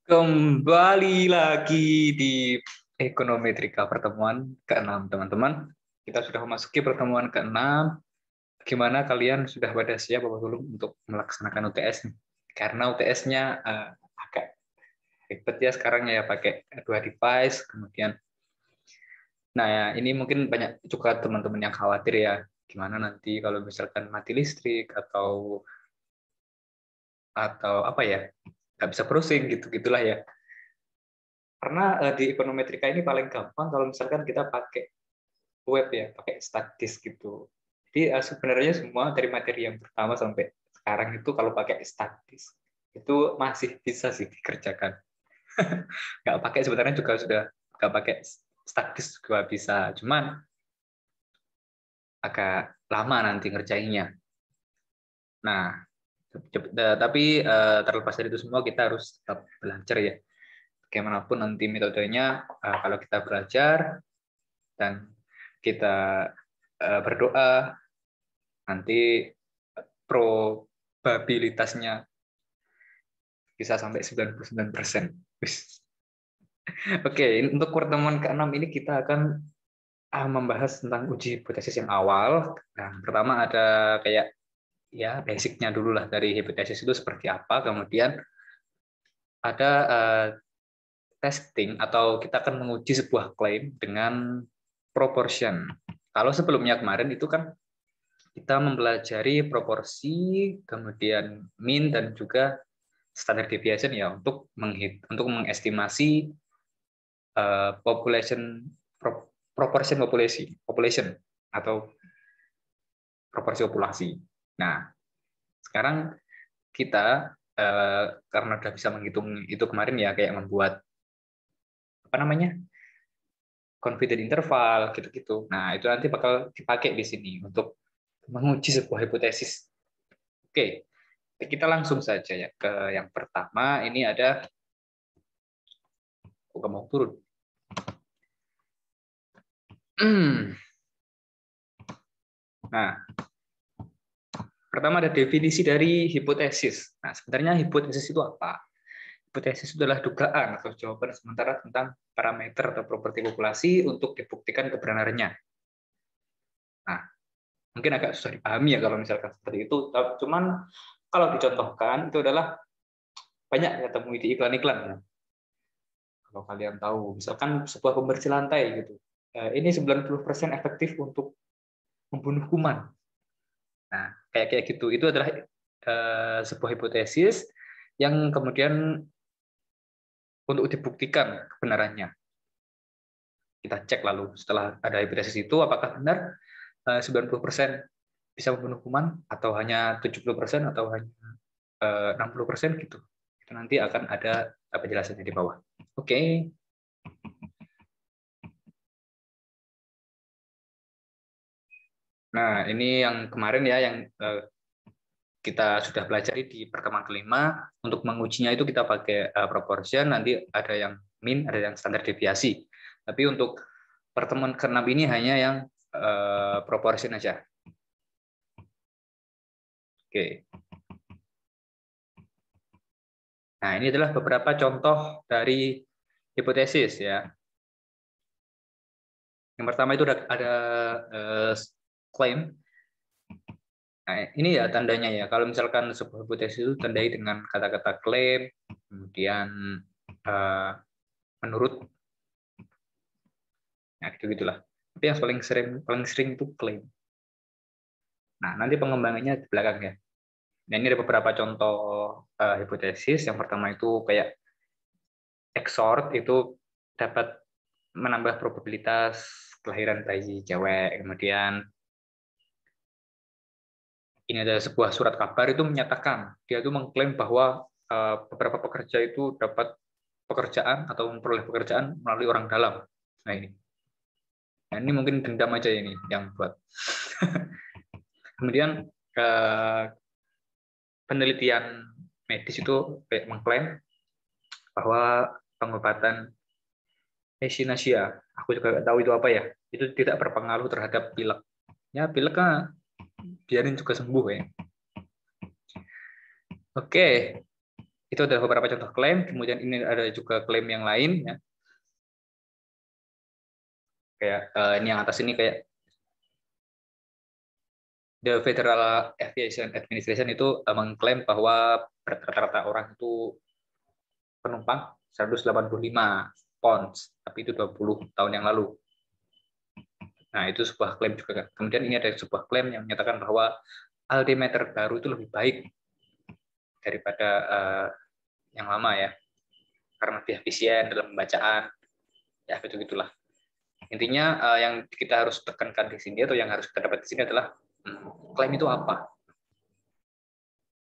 Kembali lagi di Ekonometrika pertemuan ke-6, teman-teman. Kita sudah memasuki pertemuan ke-6. Gimana kalian sudah pada siap apa belum untuk melaksanakan UTS? Karena UTS-nya agak ribet ya sekarang ya, pakai dua device. Kemudian, nah ya, ini mungkin banyak juga teman-teman yang khawatir ya, gimana nanti kalau misalkan mati listrik atau apa ya, nggak bisa browsing gitu gitulah ya. Karena di ekonometrika ini paling gampang kalau misalkan kita pakai web ya, pakai statis gitu. Jadi sebenarnya semua dari materi yang pertama sampai sekarang itu kalau pakai statis itu masih bisa sih dikerjakan. Nggak pakai sebenarnya juga sudah, nggak pakai statis juga bisa. Cuman agak lama nanti ngerjainnya. Nah, tapi terlepas dari itu semua kita harus tetap belajar ya. Bagaimanapun nanti metodenya, kalau kita belajar dan kita berdoa, nanti probabilitasnya bisa sampai 99%. Oke, untuk pertemuan ke-6 ini kita akan membahas tentang uji hipotesis yang awal. Nah, pertama ada kayak ya basicnya dulu lah, dari hipotesis itu seperti apa, kemudian ada testing atau kita akan menguji sebuah klaim dengan proportion. Kalau sebelumnya kemarin itu kan kita mempelajari proporsi, kemudian mean dan juga standard deviation ya untuk mengestimasi population proportion population atau proporsi populasi. Nah, sekarang kita karena sudah bisa menghitung itu kemarin ya, kayak membuat apa namanya, confidence interval gitu-gitu. Nah, itu nanti bakal dipakai di sini untuk menguji sebuah hipotesis. Oke, kita langsung saja ya ke yang pertama. Ini ada, aku mau turun. Nah, pertama ada definisi dari hipotesis. Nah, sebenarnya hipotesis itu apa? Hipotesis itu adalah dugaan atau jawaban sementara tentang parameter atau properti populasi untuk dibuktikan kebenarannya. Nah, mungkin agak susah dipahami ya kalau misalkan seperti itu. Cuman kalau dicontohkan itu adalah banyak ya temui di iklan-iklan ya. Kalau kalian tahu, misalkan sebuah pembersih lantai gitu. Ini 90% efektif untuk membunuh kuman. Nah, kayak gitu. Itu adalah sebuah hipotesis yang kemudian untuk dibuktikan kebenarannya. Kita cek lalu setelah ada hipotesis itu apakah benar 90% bisa membunuh kuman atau hanya 70% atau hanya 60% gitu. Itu nanti akan ada penjelasannya di bawah. Oke. Nah, ini yang kemarin ya, yang kita sudah pelajari di pertemuan kelima. Untuk mengujinya itu kita pakai proportion, nanti ada yang mean, ada yang standar deviasi. Tapi untuk pertemuan ke-6 ini hanya yang proportion aja. Oke. Nah, ini adalah beberapa contoh dari hipotesis ya. Yang pertama itu ada claim. Nah, ini ya tandanya ya. Kalau misalkan sebuah hipotesis itu tandai dengan kata-kata claim, kemudian menurut, nah gitu gitulah. Tapi yang paling sering itu claim. Nah, nanti pengembangannya di belakang ya. Nah, ini ada beberapa contoh hipotesis. Yang pertama itu kayak XOR, itu dapat menambah probabilitas kelahiran bayi cewek. Kemudian ini ada sebuah surat kabar itu menyatakan, dia itu mengklaim bahwa beberapa pekerja itu dapat pekerjaan atau memperoleh pekerjaan melalui orang dalam. Nah ini. Nah, ini mungkin dendam aja ini yang buat. Kemudian penelitian medis itu mengklaim bahwa pengobatan echinacea, aku juga nggak tahu itu apa ya, itu tidak berpengaruh terhadap pilek. Ya pilek kan biarin juga sembuh ya. Oke. Itu adalah beberapa contoh klaim. Kemudian ini ada juga klaim yang lain, ya. Kayak ini yang atas ini kayak The Federal Aviation Administration itu mengklaim bahwa rata-rata orang itu penumpang 185 pounds, tapi itu 20 tahun yang lalu. Nah, itu sebuah klaim juga. Kemudian ini ada sebuah klaim yang menyatakan bahwa altimeter baru itu lebih baik daripada yang lama, ya, karena lebih efisien dalam pembacaan, ya begitu-gitulah. Intinya yang kita harus tekankan di sini atau yang harus kita dapat di sini adalah klaim itu apa.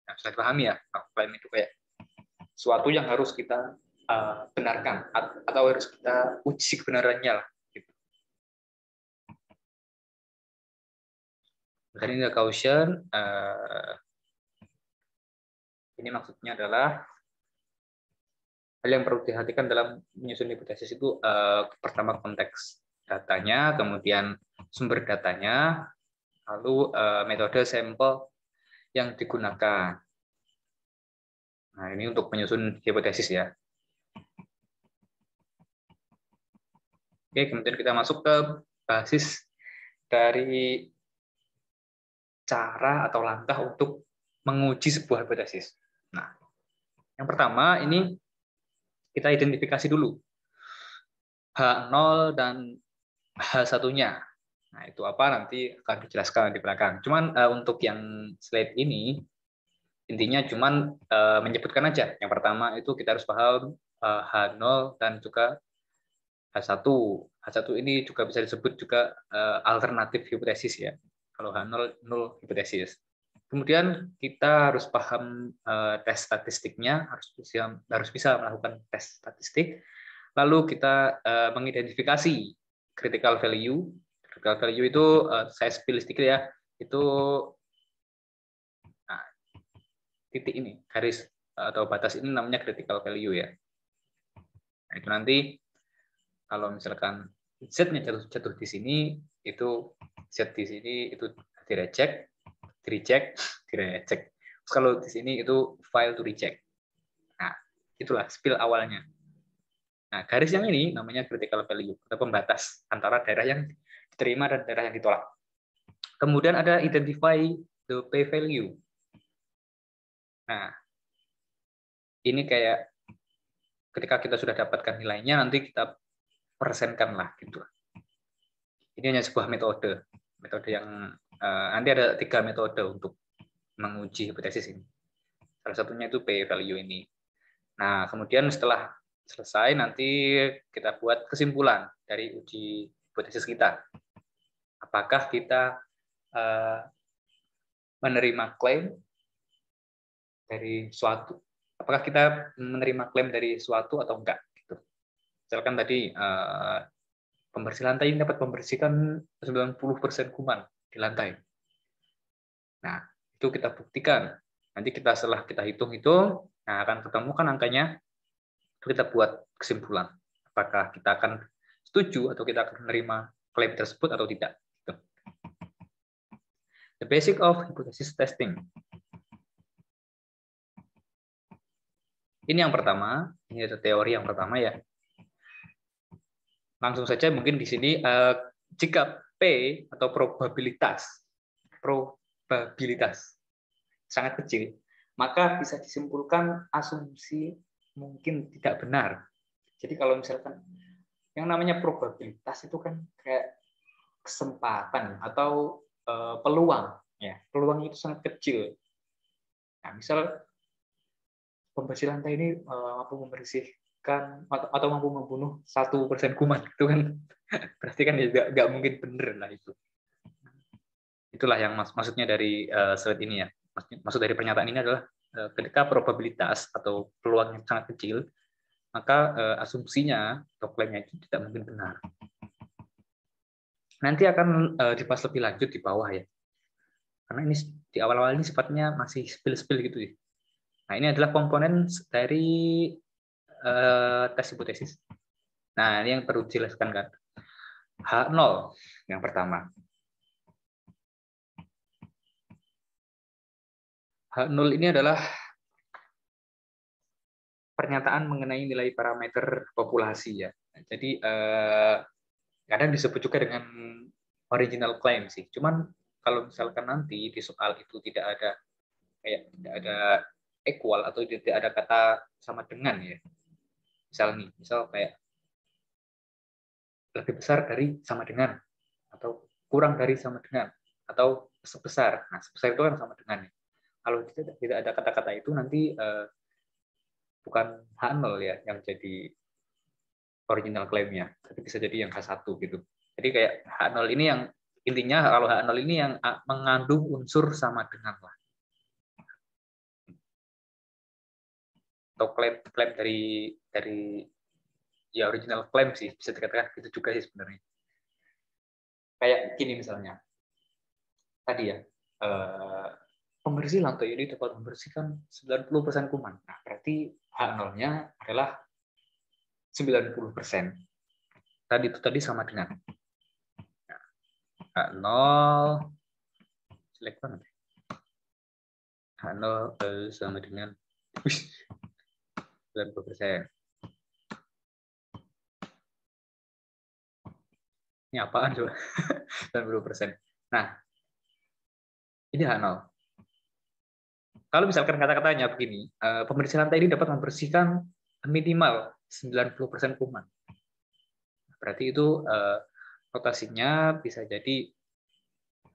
Nah, sudah dipahami ya, klaim itu kayak suatu yang harus kita benarkan atau harus kita uji kebenarannya lah. Gitu. Dan ini caution, ini maksudnya adalah hal yang perlu diperhatikan dalam menyusun hipotesis itu pertama konteks datanya, kemudian sumber datanya, lalu metode sampel yang digunakan. Nah, ini untuk menyusun hipotesis, ya. Oke, kemudian kita masuk ke basis dari cara atau langkah untuk menguji sebuah hipotesis. Nah, yang pertama ini kita identifikasi dulu H0 dan H1-nya. Nah, itu apa nanti akan dijelaskan di belakang. Cuman untuk yang slide ini intinya cuman menyebutkan aja. Yang pertama itu kita harus paham H0 dan juga H1. H1 ini juga bisa disebut juga alternatif hipotesis, ya. Kalau H0 null hipotesis. Kemudian kita harus paham tes statistiknya, harus bisa melakukan tes statistik. Lalu kita mengidentifikasi critical value. Critical value itu saya spill sedikit, ya. Itu titik ini, garis atau batas ini namanya critical value, ya. Nah, itu nanti kalau misalkan Z-nya jatuh di sini, itu Z di sini itu di-reject. Terus kalau di sini itu file to reject. Nah, itulah spill awalnya. Nah, garis yang ini namanya critical value atau pembatas antara daerah yang diterima dan daerah yang ditolak. Kemudian ada identify the p-value. Nah, ini kayak ketika kita sudah dapatkan nilainya, nanti kita persenkan lah, gitu. Ini hanya sebuah metode yang nanti ada 3 metode untuk menguji hipotesis ini. Salah satunya itu p-value ini. Nah, kemudian setelah selesai nanti kita buat kesimpulan dari uji hipotesis kita. Apakah kita menerima klaim dari suatu, apakah kita menerima klaim dari suatu atau enggak, gitu. Misalkan tadi pembersih lantai ini dapat membersihkan 90% kuman di lantai. Nah, itu kita buktikan. Nanti setelah kita hitung-hitung, nah akan ketemu kan angkanya, kita buat kesimpulan. Apakah kita akan setuju atau kita akan menerima klaim tersebut atau tidak. The basic of hypothesis testing. Ini yang pertama, ini ada teori yang pertama, ya. Langsung saja mungkin di sini jika P atau probabilitas sangat kecil, maka bisa disimpulkan asumsi mungkin tidak benar. Jadi kalau misalkan yang namanya probabilitas itu kan kayak kesempatan atau peluang, ya. Peluang itu sangat kecil. Nah, misal pembersih lantai ini mampu membersihkan atau mampu membunuh 1% kuman, itu kan berarti kan ya nggak mungkin bener lah itu. Itulah yang maksudnya dari slide ini, ya. Maksud dari pernyataan ini adalah ketika probabilitas atau peluang yang sangat kecil, maka asumsinya atau klaimnya itu tidak mungkin benar. Nanti akan dibahas lebih lanjut di bawah, ya. Karena ini di awal-awal ini sifatnya masih spill-spill gitu, ya. Nah, ini adalah komponen dari tes hipotesis. Nah, ini yang perlu dijelaskan, kan. H0 yang pertama. H0 ini adalah pernyataan mengenai nilai parameter populasi ya. Jadi kadang disebut juga dengan original claim sih. Cuman kalau misalkan nanti di soal itu tidak ada equal atau tidak ada kata sama dengan ya. Misal kayak lebih besar dari sama dengan, atau kurang dari sama dengan, atau sebesar. Nah, sebesar itu kan sama dengan. Kalau tidak ada kata-kata itu nanti bukan H0 ya yang jadi original claim-nya, tapi bisa jadi yang H1 gitu. Jadi kayak H0 ini yang intinya kalau H0 ini yang mengandung unsur sama dengan lah. Atau klaim dari ya original claim sih, bisa dikatakan gitu juga sih sebenarnya. Kayak gini misalnya. Tadi ya, pembersih lantai ini dapat membersihkan 90% kuman. Nah, berarti H0-nya adalah 90%. Tadi sama dengan H0 jelek banget. H0 sama dengan 90%. Ini apaan coba? 90%. Nah, ini H0. Kalau misalkan kata-katanya begini, pembersih lantai ini dapat membersihkan minimal 90% kuman. Berarti itu rotasinya bisa jadi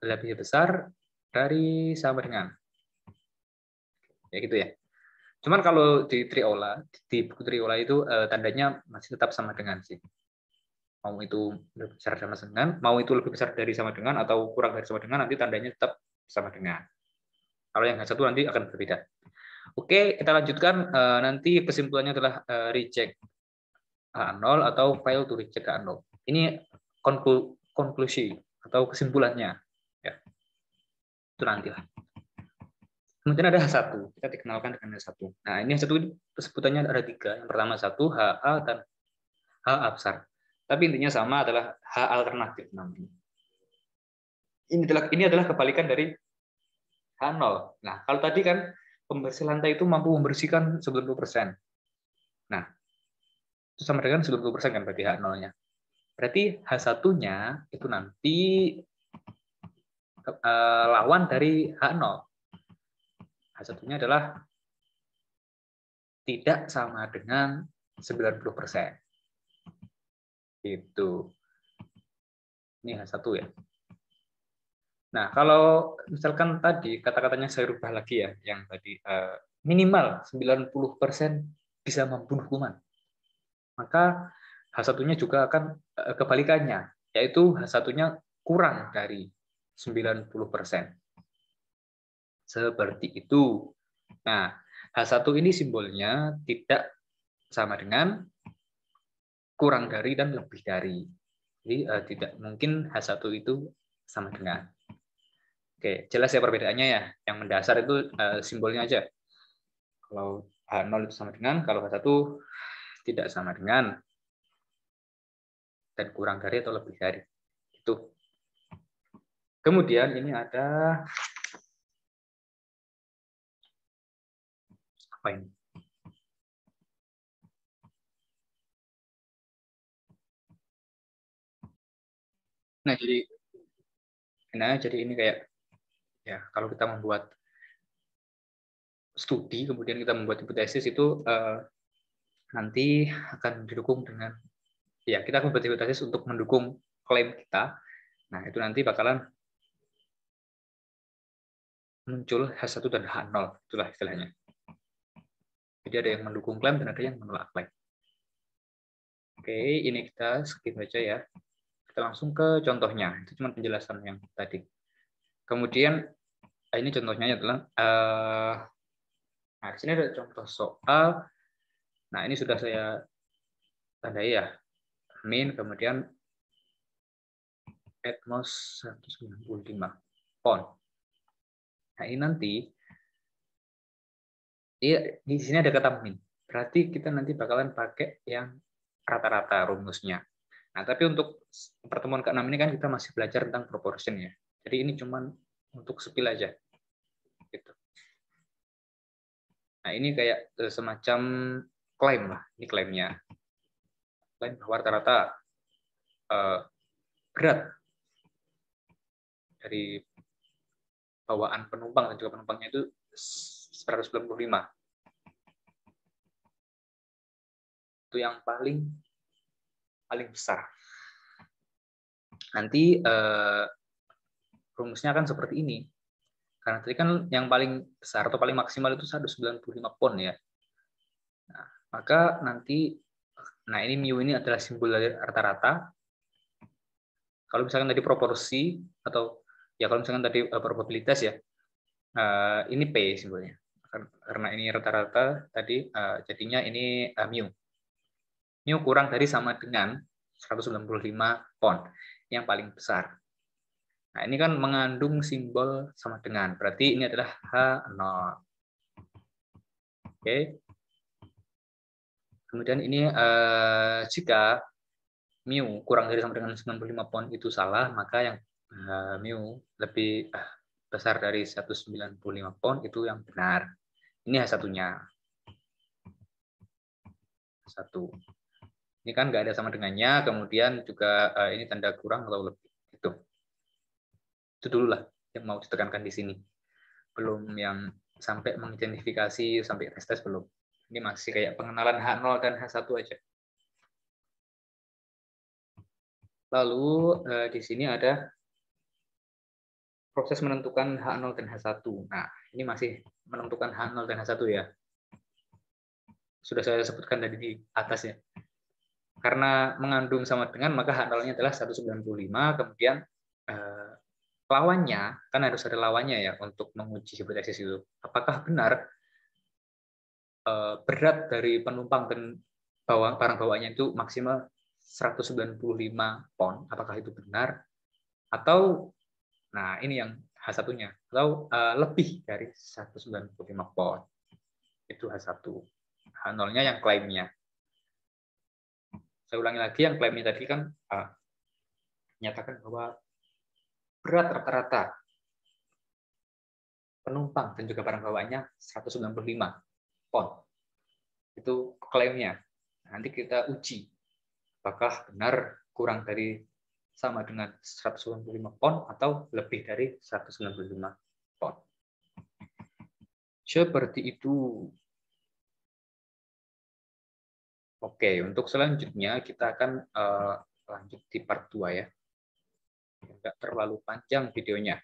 lebih besar dari sama dengan. Ya gitu ya. Cuman kalau di Triola, di buku Triola itu tandanya masih tetap sama dengan sih. Mau itu lebih besar sama dengan, mau itu lebih besar dari sama dengan atau kurang dari sama dengan, nanti tandanya tetap sama dengan. Kalau yang satu nanti akan berbeda. Oke, kita lanjutkan. Nanti kesimpulannya adalah reject H0 atau fail to reject H0. Ini konklusi atau kesimpulannya. Ya. Itu nanti lah. Kemudian ada H1. Kita dikenalkan dengan H1. Nah, ini H1 sebutannya ada 3. Yang pertama 1, HA, dan H absar. Tapi intinya sama, adalah H alternatif namanya. Ini adalah kebalikan dari H0. Nah, kalau tadi kan pembersih lantai itu mampu membersihkan 90%. Nah, itu sama dengan 90% kan berarti H0-nya. Berarti H1-nya itu nanti lawan dari H0. H1-nya adalah tidak sama dengan 90%. Itu. Ini H1 ya. Nah, kalau misalkan tadi kata-katanya saya rubah lagi ya, yang tadi minimal 90% bisa membunuh kuman. Maka H1-nya juga akan kebalikannya, yaitu H1-nya kurang dari 90%. Seperti itu. Nah, H1 ini simbolnya tidak sama dengan, kurang dari, dan lebih dari. Jadi tidak mungkin H1 itu sama dengan. Oke, jelas ya perbedaannya ya. Yang mendasar itu simbolnya aja. Kalau H0 itu sama dengan, kalau H1 tidak sama dengan, dan kurang dari atau lebih dari. Itu. Kemudian ini ada apa ini? Jadi ini kayak ya kalau kita membuat studi kemudian kita membuat hipotesis itu nanti akan didukung dengan ya kita akan membuat hipotesis untuk mendukung klaim kita. Nah, itu nanti bakalan muncul H1 dan H0, itulah istilahnya. Jadi ada yang mendukung klaim dan ada yang menolak klaim. Oke, ini kita skip aja ya. Kita langsung ke contohnya. Itu cuma penjelasan yang tadi. Kemudian ini contohnya adalah nah, di sini ada contoh soal. Nah, ini sudah saya tandai ya. Min, kemudian Atmos 195 on. Nah, ini nanti di sini ada kata min. Berarti kita nanti bakalan pakai yang rata-rata rumusnya. Nah, tapi untuk pertemuan ke-6 ini kan kita masih belajar tentang proportion ya. Jadi ini cuman untuk spill aja. Gitu. Nah, ini kayak semacam klaim lah, ini klaimnya. Klaim bahwa rata-rata berat dari bawaan penumpang dan juga penumpangnya itu 195. Itu yang paling besar. Nanti rumusnya akan seperti ini. Karena tadi kan yang paling besar atau paling maksimal itu 195 pon ya. Nah, maka nanti, nah ini mu ini adalah simbol dari rata-rata. Kalau misalkan tadi proporsi atau ya kalau misalkan tadi probabilitas ya, ini P simbolnya. Karena ini rata-rata tadi jadinya ini mu. Mu kurang dari sama dengan 195 pon yang paling besar. Nah, ini kan mengandung simbol sama dengan. Berarti ini adalah H0. Oke. Kemudian ini jika mu kurang dari sama dengan 95 pon itu salah, maka yang mu lebih besar dari 195 pon itu yang benar. Ini H1-nya. Satu. Ini kan nggak ada sama dengannya, kemudian juga ini tanda kurang atau lebih. Itu dulu lah yang mau ditekankan di sini. Belum yang sampai mengidentifikasi, sampai tes belum. Ini masih kayak pengenalan H0 dan H1 aja. Lalu di sini ada proses menentukan H0 dan H1. Nah, ini masih menentukan H0 dan H1 ya. Sudah saya sebutkan tadi di atas ya. Karena mengandung sama dengan, maka H0-nya adalah 195, kemudian lawannya, kan harus ada lawannya ya untuk menguji hipotesis itu. Apakah benar berat dari penumpang dan barang bawaannya itu maksimal 195 pon, apakah itu benar? Atau, nah ini yang H1-nya, atau lebih dari 195 pon. Itu H1. H0-nya yang klaimnya. Saya ulangi lagi, yang klaimnya tadi kan menyatakan bahwa berat rata-rata penumpang dan juga barang bawaannya 195 pon. Itu klaimnya. Nanti kita uji apakah benar kurang dari sama dengan 195 pon atau lebih dari 195 pon. Seperti itu. Oke, untuk selanjutnya kita akan lanjut di part 2 ya. Tidak terlalu panjang videonya.